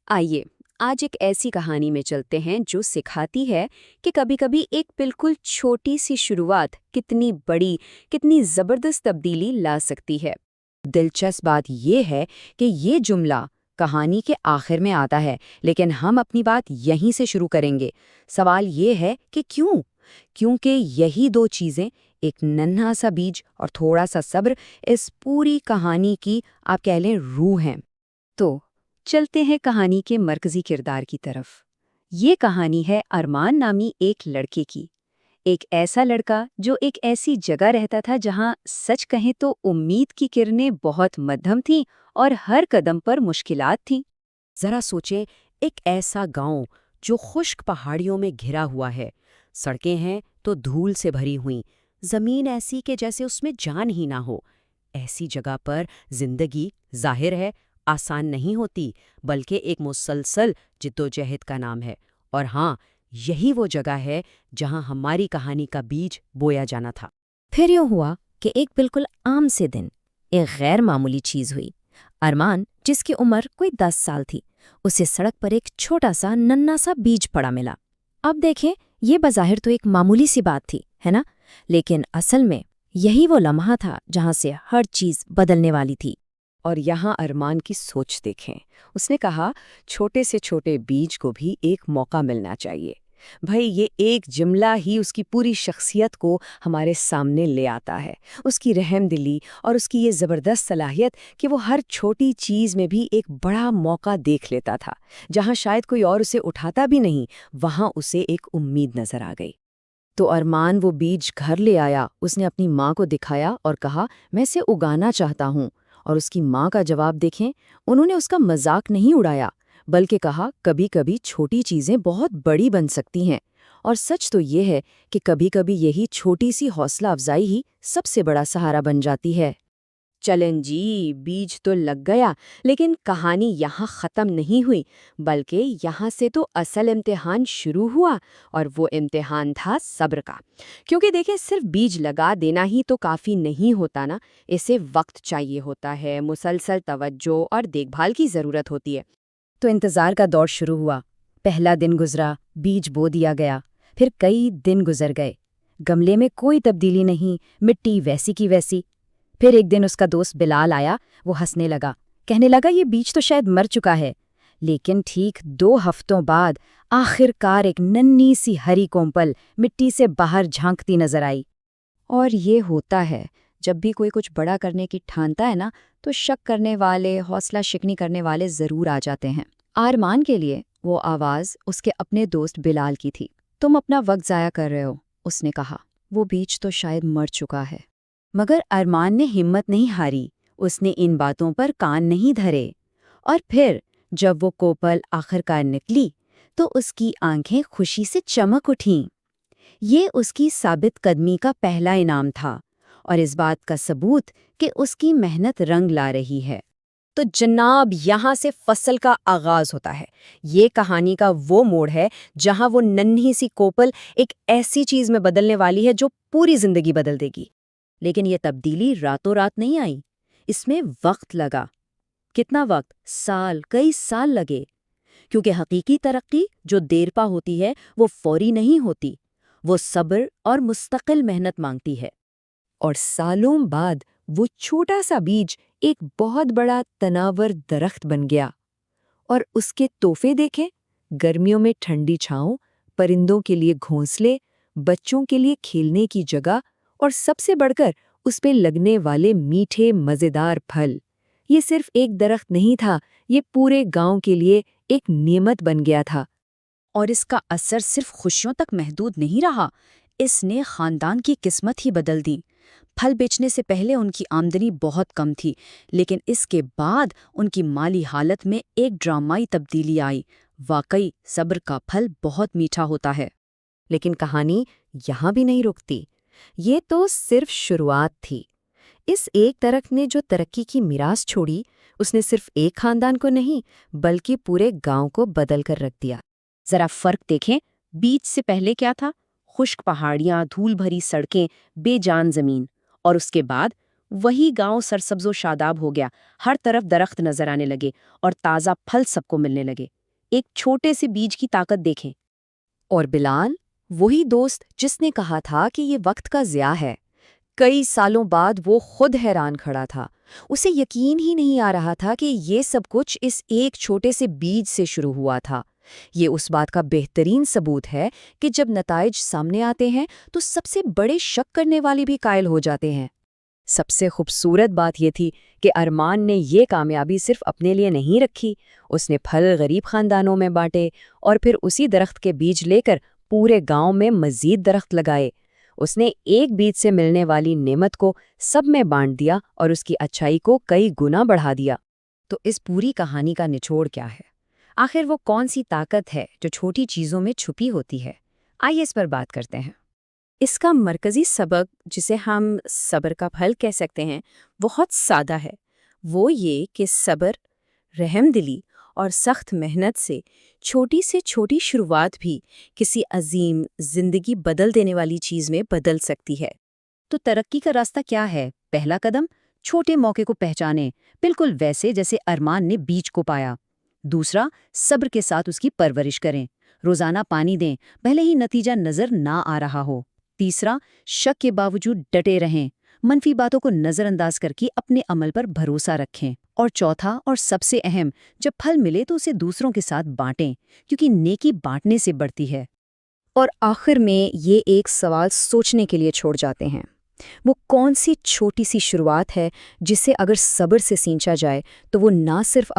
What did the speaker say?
آئیے آج ایک ایسی کہانی میں چلتے ہیں جو سکھاتی ہے کہ کبھی کبھی ایک بالکل چھوٹی سی شروعات کتنی بڑی کتنی زبردست تبدیلی لا سکتی ہے۔ دلچسپ بات یہ ہے کہ یہ جملہ کہانی کے آخر میں آتا ہے، لیکن ہم اپنی بات یہیں سے شروع کریں گے۔ سوال یہ ہے کہ کیوں؟ کیونکہ یہی دو چیزیں، ایک ننھا سا بیج اور تھوڑا سا صبر، اس پوری کہانی کی آپ کہہ لیں روح ہیں۔ تو چلتے ہیں کہانی کے مرکزی کردار کی طرف۔ یہ کہانی ہے ارمان نامی ایک لڑکے کی۔ ایک ایسا لڑکا جو ایک ایسی جگہ رہتا تھا جہاں سچ کہیں تو امید کی کرنیں بہت مدھم تھیں اور ہر قدم پر مشکلات تھیں۔ ذرا سوچیں، ایک ایسا گاؤں جو خشک پہاڑیوں میں گھرا ہوا ہے، سڑکیں ہیں تو دھول سے بھری ہوئیں، زمین ایسی کہ جیسے اس میں جان ہی نہ ہو۔ ایسی جگہ پر زندگی ظاہر ہے آسان نہیں ہوتی، بلکہ ایک مسلسل جدوجہد کا نام ہے۔ اور ہاں، یہی وہ جگہ ہے جہاں ہماری کہانی کا بیج بویا جانا تھا۔ پھر یوں ہوا کہ ایک بالکل عام سے دن ایک غیر معمولی چیز ہوئی۔ ارمان، جس کی عمر کوئی 10 سال تھی، اسے سڑک پر ایک چھوٹا سا ننھا سا بیج پڑا ملا۔ اب دیکھیں، یہ بظاہر تو ایک معمولی سی بات تھی، ہے نا؟ لیکن اصل میں یہی وہ لمحہ تھا جہاں سے ہر چیز بدلنے والی تھی۔ اور یہاں ارمان کی سوچ دیکھیں۔ اس نے کہا، چھوٹے سے چھوٹے بیج کو بھی ایک موقع ملنا چاہیے۔ بھائی، یہ ایک جملہ ہی اس کی پوری شخصیت کو ہمارے سامنے لے آتا ہے۔ اس کی رحم دلی اور اس کی یہ زبردست صلاحیت کہ وہ ہر چھوٹی چیز میں بھی ایک بڑا موقع دیکھ لیتا تھا۔ جہاں شاید کوئی اور اسے اٹھاتا بھی نہیں، وہاں اسے ایک امید نظر آ گئی۔ تو ارمان وہ بیج گھر لے آیا، اس نے اپنی ماں کو دکھایا اور کہا، میں اسے اگانا چاہتا ہوں۔ اور اس کی ماں کا جواب دیکھیں، انہوں نے اس کا مذاق نہیں اڑایا، بلکہ کہا، کبھی کبھی چھوٹی چیزیں بہت بڑی بن سکتی ہیں۔ اور سچ تو یہ ہے کہ کبھی کبھی یہی چھوٹی سی حوصلہ افزائی ہی سب سے بڑا سہارا بن جاتی ہے۔ چلیں جی، بیج تو لگ گیا، لیکن کہانی یہاں ختم نہیں ہوئی، بلکہ یہاں سے تو اصل امتحان شروع ہوا، اور وہ امتحان تھا صبر کا۔ کیونکہ دیکھیں، صرف بیج لگا دینا ہی تو کافی نہیں ہوتا نا، اسے وقت چاہیے ہوتا ہے، مسلسل توجہ اور دیکھ بھال کی ضرورت ہوتی ہے۔ تو انتظار کا دور شروع ہوا۔ پہلا دن گزرا، بیج بو دیا گیا۔ پھر کئی دن گزر گئے، گملے میں کوئی تبدیلی نہیں، مٹی ویسی کی ویسی۔ پھر ایک دن اس کا دوست بلال آیا، وہ ہنسنے لگا، کہنے لگا، یہ بیج تو شاید مر چکا ہے۔ لیکن ٹھیک 2 ہفتوں بعد آخر کار ایک ننھی سی ہری کونپل مٹی سے باہر جھانکتی نظر آئی۔ اور یہ ہوتا ہے، جب بھی کوئی کچھ بڑا کرنے کی ٹھانتا ہے نا، تو شک کرنے والے، حوصلہ شکنی کرنے والے ضرور آ جاتے ہیں۔ ارمان کے لیے وہ آواز اس کے اپنے دوست بلال کی تھی۔ تم اپنا وقت ضائع کر رہے ہو، اس نے کہا، وہ بیج تو شاید مر چکا ہے۔ مگر ارمان نے ہمت نہیں ہاری، اس نے ان باتوں پر کان نہیں دھرے۔ اور پھر جب وہ کوپل آخر کار نکلی تو اس کی آنکھیں خوشی سے چمک اٹھیں۔ یہ اس کی ثابت قدمی کا پہلا انعام تھا، اور اس بات کا ثبوت کہ اس کی محنت رنگ لا رہی ہے۔ تو جناب، یہاں سے فصل کا آغاز ہوتا ہے۔ یہ کہانی کا وہ موڑ ہے جہاں وہ ننھی سی کوپل ایک ایسی چیز میں بدلنے والی ہے جو پوری زندگی بدل دے گی۔ لیکن یہ تبدیلی راتوں رات نہیں آئی، اس میں وقت لگا۔ کتنا وقت؟ سال، کئی سال لگے۔ کیونکہ حقیقی ترقی جو دیر پا ہوتی ہے وہ فوری نہیں ہوتی، وہ صبر اور مستقل محنت مانگتی ہے۔ اور سالوں بعد وہ چھوٹا سا بیج ایک بہت بڑا تناور درخت بن گیا۔ اور اس کے تحفے دیکھیں، گرمیوں میں ٹھنڈی چھاؤں، پرندوں کے لیے گھونسلے، بچوں کے لیے کھیلنے کی جگہ، اور سب سے بڑھ کر اس پہ لگنے والے میٹھے مزیدار پھل۔ یہ صرف ایک درخت نہیں تھا، یہ پورے گاؤں کے لیے ایک نعمت بن گیا تھا۔ اور اس کا اثر صرف خوشیوں تک محدود نہیں رہا، اس نے خاندان کی قسمت ہی بدل دی۔ پھل بیچنے سے پہلے ان کی آمدنی بہت کم تھی، لیکن اس کے بعد ان کی مالی حالت میں ایک ڈرامائی تبدیلی آئی۔ واقعی صبر کا پھل بہت میٹھا ہوتا ہے۔ لیکن کہانی یہاں بھی نہیں رکتی، یہ تو صرف شروعات تھی۔ اس ایک درخت نے جو ترقی کی میراث چھوڑی، اس نے صرف ایک خاندان کو نہیں بلکہ پورے گاؤں کو بدل کر رکھ دیا۔ ذرا فرق دیکھیں، بیج سے پہلے کیا تھا؟ خشک پہاڑیاں، دھول بھری سڑکیں، بے جان زمین۔ اور اس کے بعد وہی گاؤں سرسبز و شاداب ہو گیا، ہر طرف درخت نظر آنے لگے اور تازہ پھل سب کو ملنے لگے۔ ایک چھوٹے سے بیج کی طاقت دیکھیں۔ اور بلال، وہی دوست جس نے کہا تھا کہ یہ وقت کا ضیاع ہے، کئی سالوں بعد وہ خود حیران کھڑا تھا۔ اسے یقین ہی نہیں آ رہا تھا کہ یہ سب کچھ اس ایک چھوٹے سے بیج سے شروع ہوا تھا۔ یہ اس بات کا بہترین ثبوت ہے کہ جب نتائج سامنے آتے ہیں تو سب سے بڑے شک کرنے والے بھی قائل ہو جاتے ہیں۔ سب سے خوبصورت بات یہ تھی کہ ارمان نے یہ کامیابی صرف اپنے لیے نہیں رکھی، اس نے پھل غریب خاندانوں میں بانٹے اور پھر اسی درخت کے بیج لے کر پورے گاؤں میں مزید درخت لگائے۔ اس نے ایک بیج سے ملنے والی نعمت کو سب میں بانٹ دیا اور اس کی اچھائی کو کئی گنا بڑھا دیا۔ تو اس پوری کہانی کا نچوڑ کیا ہے؟ آخر وہ کون سی طاقت ہے جو چھوٹی چیزوں میں چھپی ہوتی ہے؟ آئیے اس پر بات کرتے ہیں۔ اس کا مرکزی سبق، جسے ہم صبر کا پھل کہہ سکتے ہیں، بہت سادہ ہے۔ وہ یہ کہ صبر، رحم دلی اور سخت محنت سے چھوٹی سے چھوٹی شروعات بھی کسی عظیم، زندگی بدل دینے والی چیز میں بدل سکتی ہے۔ تو ترقی کا راستہ کیا ہے؟ پہلا قدم، چھوٹے موقع کو پہچانیں، بالکل ویسے جیسے ارمان نے بیج کو پایا۔ دوسرا، صبر کے ساتھ اس کی پرورش کریں، روزانہ پانی دیں، بھلے ہی نتیجہ نظر نہ آ رہا ہو۔ تیسرا، شک کے باوجود ڈٹے رہیں، منفی باتوں کو نظر انداز کر کے اپنے عمل پر بھروسہ رکھیں۔ اور چوتھا اور سب سے اہم، جب پھل ملے تو اسے دوسروں کے ساتھ بانٹیں، کیونکہ نیکی بانٹنے سے بڑھتی ہے۔ اور آخر میں یہ ایک سوال سوچنے کے لیے چھوڑ جاتے ہیں، وہ کون سی چھوٹی سی شروعات ہے جسے اگر صبر سے سینچا جائے تو وہ نہ صرف